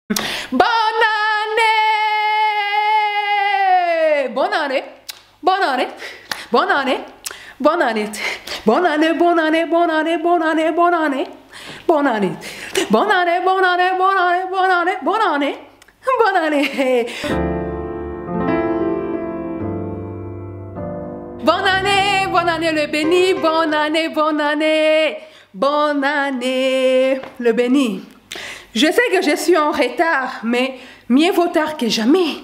Bonne année! Bonne année! Bonne année! Bonne année! Bonne année! Bonne année! Bonne année! Bonne année! Bonne année! Bonne année! Bonne année! Bonne année! Bonne année! Bonne année! Bonne année! Bonne année! Bonne année! Bonne année! Bonne année le béni! Bonne année! Bonne année! Bonne année le béni! Je sais que je suis en retard, mais mieux vaut tard que jamais.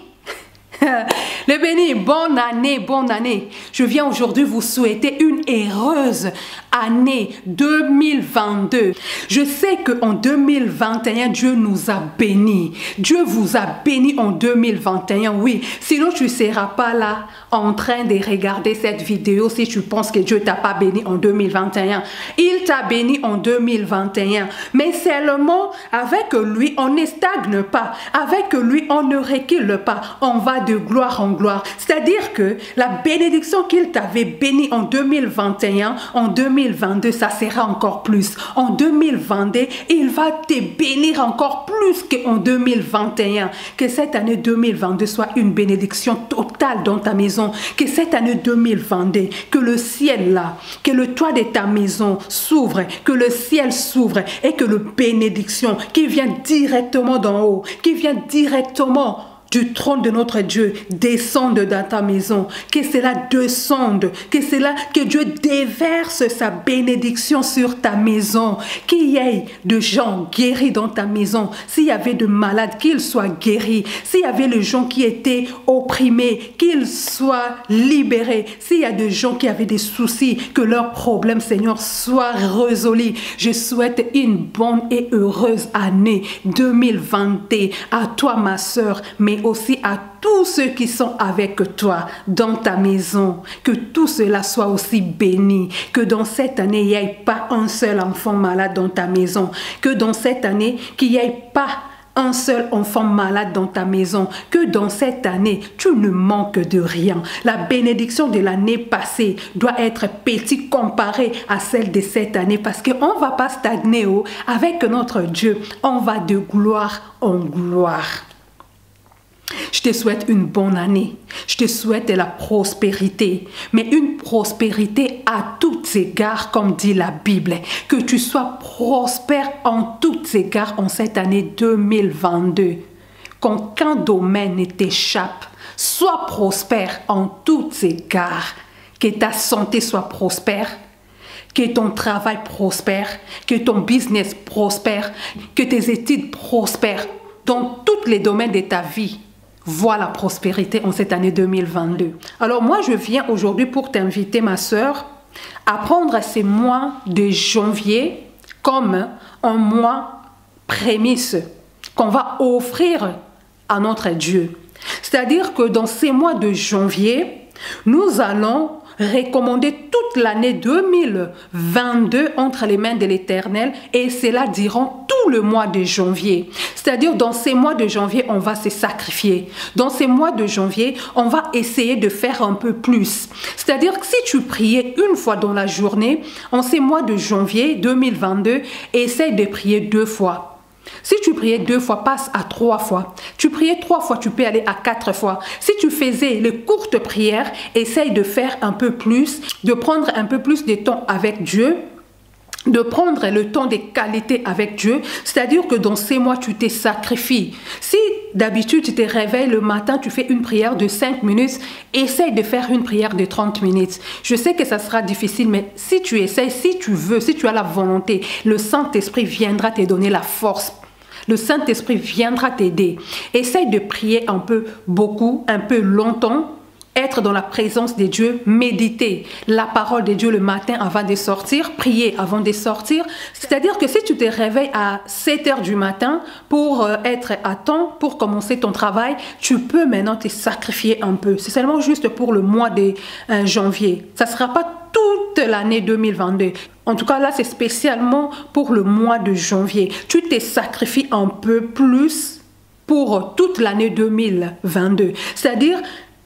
Le béni, bonne année, bonne année. Je viens aujourd'hui vous souhaiter une heureuse année 2022. Je sais qu'en 2021, Dieu nous a bénis. Dieu vous a bénis en 2021, oui. Sinon, tu ne seras pas là en train de regarder cette vidéo si tu penses que Dieu ne t'a pas béni en 2021. Il t'a béni en 2021. Mais seulement avec lui, on ne stagne pas. Avec lui, on ne recule pas. On va de gloire en gloire. C'est-à-dire que la bénédiction qu'il t'avait bénie en 2021, en 2022, ça sera encore plus. En 2022, il va te bénir encore plus qu'en 2021. Que cette année 2022 soit une bénédiction totale dans ta maison. Que cette année 2022, que le ciel là, que le toit de ta maison s'ouvre, que le ciel s'ouvre et que la bénédiction qui vient directement d'en haut, qui vient directement du trône de notre Dieu descende dans ta maison, que cela descende, que Dieu déverse sa bénédiction sur ta maison, qu'il y ait de gens guéris dans ta maison, s'il y avait de malades, qu'ils soient guéris, s'il y avait des gens qui étaient opprimés, qu'ils soient libérés, s'il y a des gens qui avaient des soucis, que leurs problèmes, Seigneur, soient résolus. Je souhaite une bonne et heureuse année 2022 à toi, ma soeur, mais aussi à tous ceux qui sont avec toi dans ta maison. Que tout cela soit aussi béni. Que dans cette année, il n'y ait pas un seul enfant malade dans ta maison. Que dans cette année, qu'il n'y ait pas un seul enfant malade dans ta maison. Que dans cette année, tu ne manques de rien. La bénédiction de l'année passée doit être petite comparée à celle de cette année parce qu'on ne va pas stagner. Avec notre Dieu, on va de gloire en gloire. Je te souhaite une bonne année. Je te souhaite la prospérité. Mais une prospérité à tous égards, comme dit la Bible. Que tu sois prospère en tous égards en cette année 2022. Qu'aucun domaine ne t'échappe. Sois prospère en tous égards. Que ta santé soit prospère. Que ton travail prospère. Que ton business prospère. Que tes études prospèrent. Dans tous les domaines de ta vie. Vois la prospérité en cette année 2022. Alors moi, je viens aujourd'hui pour t'inviter, ma soeur, à prendre ces mois de janvier comme un mois prémisse qu'on va offrir à notre Dieu. C'est-à-dire que dans ces mois de janvier, nous allons recommander toute l'année 2022 entre les mains de l'Éternel et cela durant tout le mois de janvier. C'est-à-dire dans ces mois de janvier, on va se sacrifier. Dans ces mois de janvier, on va essayer de faire un peu plus. C'est-à-dire que si tu priais une fois dans la journée, en ces mois de janvier 2022, essaye de prier 2 fois. Si tu priais 2 fois, passe à 3 fois. Tu priais 3 fois, tu peux aller à 4 fois. Si tu faisais les courtes prières, essaye de faire un peu plus, de prendre un peu plus de temps avec Dieu, de prendre le temps de qualité avec Dieu. C'est-à-dire que dans ces mois, tu te sacrifies. Si d'habitude, tu te réveilles le matin, tu fais une prière de 5 minutes, essaye de faire une prière de 30 minutes. Je sais que ça sera difficile, mais si tu essayes, si tu veux, si tu as la volonté, le Saint-Esprit viendra te donner la force. Le Saint-Esprit viendra t'aider. Essaye de prier un peu, beaucoup, un peu longtemps. Être dans la présence de Dieu, méditer la parole de Dieu le matin avant de sortir, prier avant de sortir. C'est-à-dire que si tu te réveilles à 7 h du matin pour être à temps, pour commencer ton travail, tu peux maintenant te sacrifier un peu. C'est seulement juste pour le mois de janvier. Ça ne sera pas toute l'année 2022. En tout cas, là, c'est spécialement pour le mois de janvier. Tu te sacrifies un peu plus pour toute l'année 2022. C'est-à-dire,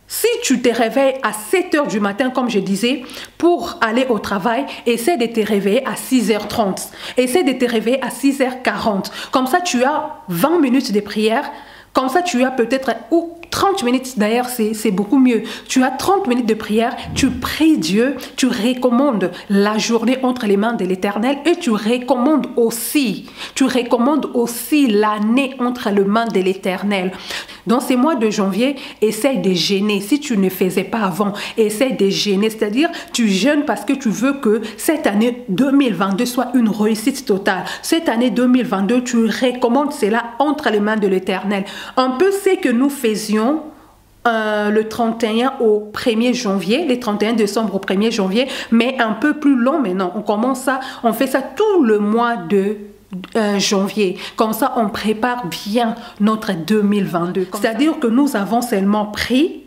Si tu te réveilles à 7 heures du matin, comme je disais, pour aller au travail, essaie de te réveiller à 6h30. Essaie de te réveiller à 6h40. Comme ça, tu as 20 minutes de prière. Comme ça, tu as peut-être, ou 30 minutes d'ailleurs, c'est beaucoup mieux. Tu as 30 minutes de prière, tu pries Dieu, tu recommandes la journée entre les mains de l'Éternel et tu recommandes aussi l'année entre les mains de l'Éternel. Dans ces mois de janvier, essaye de jeûner. Si tu ne faisais pas avant, essaye de jeûner. C'est-à-dire, tu jeûnes parce que tu veux que cette année 2022 soit une réussite totale. Cette année 2022, tu recommandes cela entre les mains de l'Éternel. Un peu ce que nous faisions le 31 au 1er janvier, le 31 décembre au 1er janvier, mais un peu plus long maintenant. On fait ça tout le mois de janvier. Comme ça, on prépare bien notre 2022. C'est-à-dire que nous avons seulement pris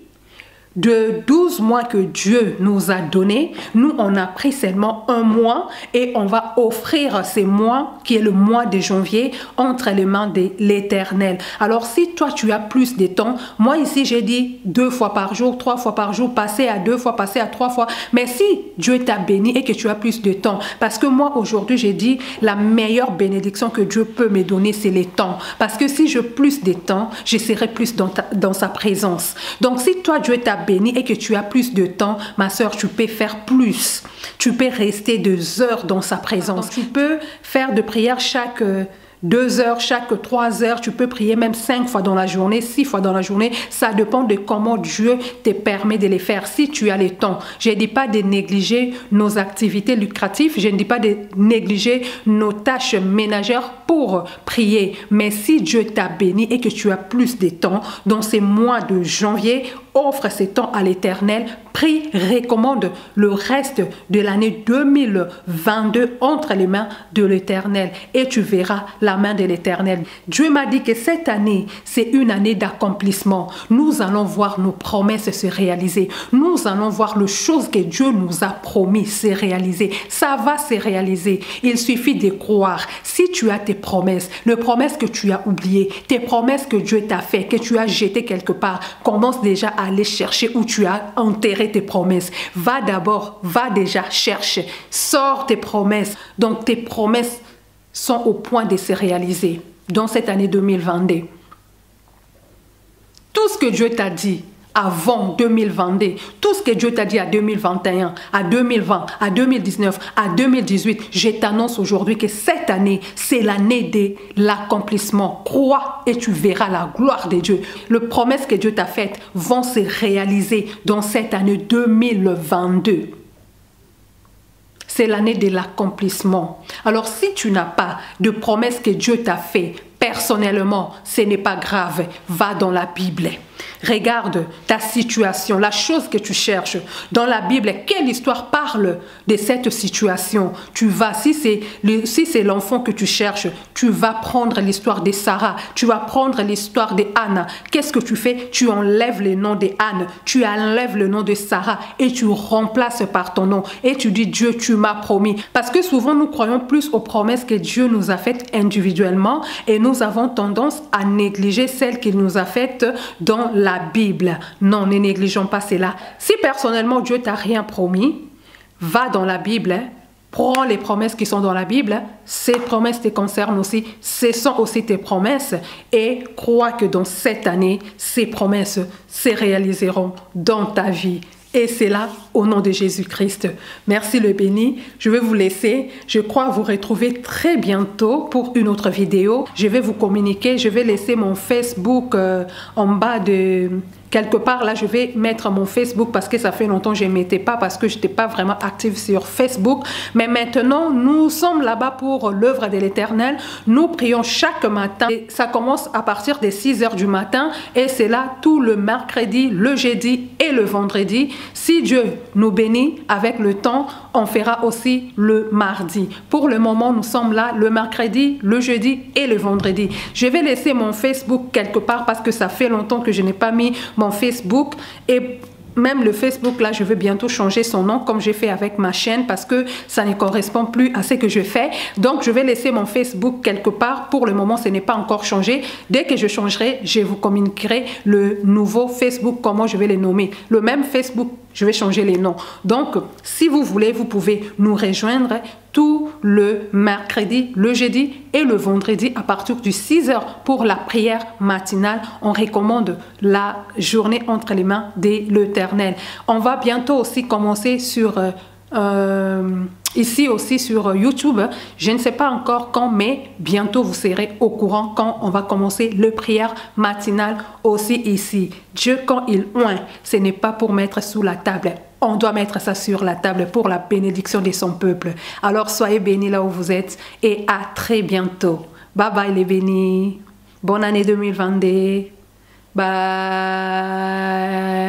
de 12 mois que Dieu nous a donné, nous on a pris seulement un mois et on va offrir ces mois qui est le mois de janvier entre les mains de l'Éternel. Alors si toi tu as plus de temps, moi ici j'ai dit 2 fois par jour, 3 fois par jour, passer à 2 fois, passer à 3 fois. Mais si Dieu t'a béni et que tu as plus de temps, parce que moi aujourd'hui j'ai dit la meilleure bénédiction que Dieu peut me donner c'est les temps. Parce que si j'ai plus de temps, je serai plus dans sa présence. Donc si toi Dieu t'a béni et que tu as plus de temps, ma soeur, tu peux faire plus. Tu peux rester 2 heures dans sa présence. Donc, tu peux faire de prière chaque 2 heures, chaque 3 heures. Tu peux prier même 5 fois dans la journée, 6 fois dans la journée. Ça dépend de comment Dieu te permet de les faire. Si tu as le temps, je ne dis pas de négliger nos activités lucratives. Je ne dis pas de négliger nos tâches ménagères pour prier. Mais si Dieu t'a béni et que tu as plus de temps, dans ces mois de janvier, offre ces temps à l'Éternel, prie, recommande le reste de l'année 2022 entre les mains de l'Éternel et tu verras la main de l'Éternel. Dieu m'a dit que cette année, c'est une année d'accomplissement. Nous allons voir nos promesses se réaliser. Nous allons voir les choses que Dieu nous a promis se réaliser. Ça va se réaliser. Il suffit de croire. Si tu as tes promesses, les promesses que tu as oubliées, tes promesses que Dieu t'a fait, que tu as jetées quelque part, commence déjà à aller chercher où tu as enterré tes promesses. Va déjà chercher. Sors tes promesses. Donc tes promesses sont au point de se réaliser dans cette année 2022. Tout ce que Dieu t'a dit avant 2022, tout ce que Dieu t'a dit à 2021, à 2020, à 2019, à 2018, je t'annonce aujourd'hui que cette année, c'est l'année de l'accomplissement. Crois et tu verras la gloire de Dieu. Les promesses que Dieu t'a faites vont se réaliser dans cette année 2022. C'est l'année de l'accomplissement. Alors si tu n'as pas de promesses que Dieu t'a fait personnellement, ce n'est pas grave. Va dans la Bible. Regarde ta situation, la chose que tu cherches. Dans la Bible, quelle histoire parle de cette situation? Tu vas, si c'est l'enfant que tu cherches, tu vas prendre l'histoire de Sarah, tu vas prendre l'histoire de Anna. Qu'est-ce que tu fais? Tu enlèves le nom de Anne, tu enlèves le nom de Sarah et tu remplaces par ton nom. Et tu dis, Dieu, tu m'as promis. Parce que souvent, nous croyons plus aux promesses que Dieu nous a faites individuellement et nous avons tendance à négliger celles qu'il nous a faites dans la Bible. Non, ne négligeons pas cela. Si personnellement Dieu t'a rien promis, va dans la Bible, prends les promesses qui sont dans la Bible, ces promesses te concernent aussi, ce sont aussi tes promesses et crois que dans cette année, ces promesses se réaliseront dans ta vie. Et c'est là, au nom de Jésus-Christ. Merci le béni. Je vais vous laisser. Je crois vous retrouver très bientôt pour une autre vidéo. Je vais vous communiquer. Je vais laisser mon Facebook en bas de... Quelque part, là, je vais mettre mon Facebook parce que ça fait longtemps que je ne mettais pas parce que je n'étais pas vraiment active sur Facebook. Mais maintenant, nous sommes là-bas pour l'œuvre de l'Éternel. Nous prions chaque matin. Et ça commence à partir des 6 heures du matin et c'est là tout le mercredi, le jeudi et le vendredi. Si Dieu nous bénit avec le temps, on fera aussi le mardi. Pour le moment, nous sommes là le mercredi, le jeudi et le vendredi. Je vais laisser mon Facebook quelque part parce que ça fait longtemps que je n'ai pas mis mon Facebook et même le Facebook, là, je vais bientôt changer son nom comme j'ai fait avec ma chaîne parce que ça ne correspond plus à ce que je fais. Donc, je vais laisser mon Facebook quelque part. Pour le moment, ce n'est pas encore changé. Dès que je changerai, je vous communiquerai le nouveau Facebook, comment je vais le nommer. Le même Facebook, je vais changer les noms. Donc, si vous voulez, vous pouvez nous rejoindre tout le mercredi, le jeudi et le vendredi à partir du 6h pour la prière matinale. On recommande la journée entre les mains de l'Éternel. On va bientôt aussi commencer sur... ici aussi sur YouTube, je ne sais pas encore quand, mais bientôt vous serez au courant quand on va commencer le prière matinale aussi ici. Dieu, quand il oint, ce n'est pas pour mettre sous la table. On doit mettre ça sur la table pour la bénédiction de son peuple. Alors soyez bénis là où vous êtes et à très bientôt. Bye bye les bénis. Bonne année 2022. Bye.